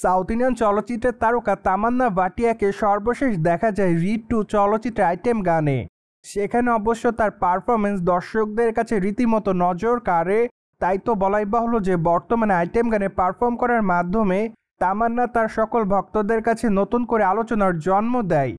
South Indian চলচ্চিত্রের তারকা তামান্না ভাটিয়াকে সর্বশেষ দেখা যায় রিড 2 চলচ্চিত্রের আইটেম গানে। সেখানে অবশ্য তার পারফরমেন্স দর্শকদের কাছে রীতিমতো নজর কাড়ে। তাই তো বলাই বাহুল্য যে বর্তমানে আইটেম গানে পারফর্ম করার মাধ্যমে তামান্না তার সকল ভক্তদের কাছে নতুন করে আলোচনার জন্ম দেয়।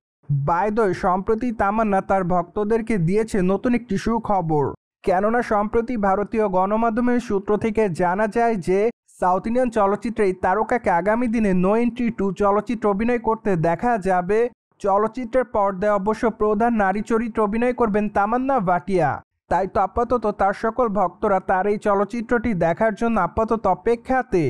বাই দ্য ওয়ে, সম্প্রতি তামান্না তার ভক্তদেরকে দিয়েছে নতুন একটি সুখবর। কেননা সম্প্রতি ভারতীয় গণমাধ্যমের সূত্র থেকে জানা যায় যে সাউথ ইন্ডিয়ান চলচ্চিত্রে এই তারকাকে আগামী দিনে নো এন্ট্রি 2 চলচ্চিত্রে অভিনয় করতে দেখা যাবে। চলচ্চিত্রের পর্দায় অবশ্য প্রধান নারী চরিত্রে অভিনয় করবেন তামান্না ভাটিয়া। তাই তো আপাতত তার সকল ভক্তরা তার এই চলচ্চিত্রটি দেখার জন্য আপাতত অপেক্ষাতে।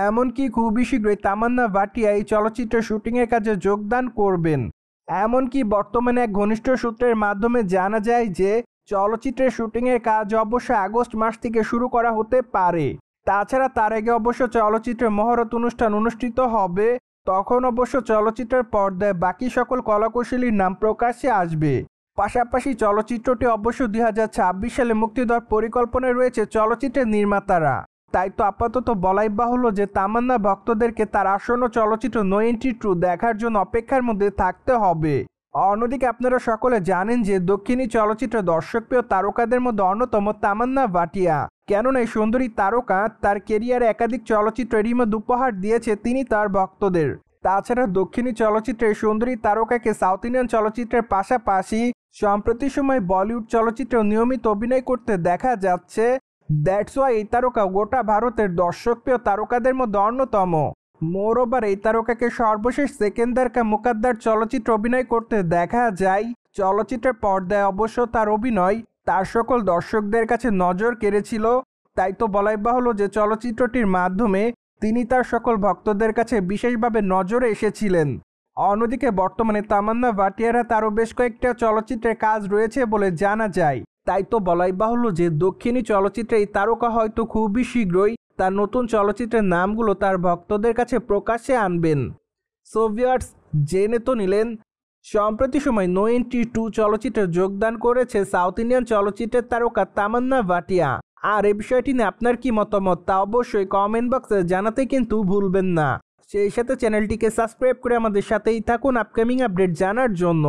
এমনকি খুবই শীঘ্রই তামান্না ভাটিয়া এই চলচ্চিত্রের শুটিংয়ের কাজে যোগদান করবেন। এমনকি বর্তমানে এক ঘনিষ্ঠ সূত্রের মাধ্যমে জানা যায় যে চলচ্চিত্রের শুটিংয়ের কাজ অবশ্য আগস্ট মাস থেকে শুরু করা হতে পারে। তাছাড়া তার আগে অবশ্য চলচ্চিত্রের মহরত অনুষ্ঠান অনুষ্ঠিত হবে। তখন অবশ্য চলচ্চিত্রের পর্দায় বাকি সকল কলাকুশলীর নাম প্রকাশ্যে আসবে। পাশাপাশি চলচ্চিত্রটি অবশ্য 2026 সালে মুক্তি দেওয়ার পরিকল্পনায় রয়েছে চলচ্চিত্রের নির্মাতারা। তাই তো আপাতত বলাই বাহুল্য যে তামান্না ভক্তদেরকে তার আসন্ন চলচ্চিত্র নো এন্ট্রি 2 দেখার জন্য অপেক্ষার মধ্যে থাকতে হবে। অন্যদিকে আপনারা সকলে জানেন যে দক্ষিণী চলচ্চিত্রের দর্শকপ্রিয় তারকাদের মধ্যে অন্যতম তামান্না ভাটিয়া। কেননা এই সুন্দরী তারকা তার কেরিয়ারে একাধিক চলচ্চিত্র এরই মধ্যে উপহার দিয়েছে তিনি তার ভক্তদের। তাছাড়া দক্ষিণী চলচ্চিত্রের সুন্দরী তারকাকে সাউথ ইন্ডিয়ান চলচ্চিত্রের পাশাপাশি সম্প্রতি সময় বলিউড চলচ্চিত্রেও নিয়মিত অভিনয় করতে দেখা যাচ্ছে। দ্যাটস ওয়াই এই তারকা গোটা ভারতের দর্শকপ্রিয় তারকাদের মধ্যে অন্যতম। মোরওভার এই তারকাকে সর্বশেষ সেকেন্দার কা মুকদ্দর চলচ্চিত্রে অভিনয় করতে দেখা যায়। চলচ্চিত্রের পর্দায় অবশ্য তার অভিনয় তার সকল দর্শকদের কাছে নজর কেড়েছিল। তাই তো বলাই বাহুল্য যে চলচ্চিত্রটির মাধ্যমে তিনি তার সকল ভক্তদের কাছে বিশেষভাবে নজরে এসেছিলেন। অন্যদিকে বর্তমানে তামান্না ভাটিয়ার হাতে আরও বেশ কয়েকটা চলচ্চিত্রের কাজ রয়েছে বলে জানা যায়। তাই তো বলাই বাহুল্য যে দক্ষিণী চলচ্চিত্রে এই তারকা হয়তো খুবই শীঘ্রই তার নতুন চলচ্চিত্রের নামগুলো তার ভক্তদের কাছে প্রকাশ্যে আনবেন। সো ভিউয়ার্স, জেনে তো নিলেন সম্প্রতি সময় নো এন্ট্রি 2 চলচ্চিত্রে যোগদান করেছে সাউথ ইন্ডিয়ান চলচ্চিত্রের তারকা তামান্না ভাটিয়া। আর এই বিষয়টি নিয়ে আপনার কি মতামত তা অবশ্যই কমেন্ট বক্সে জানাতে কিন্তু ভুলবেন না। সেই সাথে চ্যানেলটিকে সাবস্ক্রাইব করে আমাদের সাথেই থাকুন আপকামিং আপডেট জানার জন্য।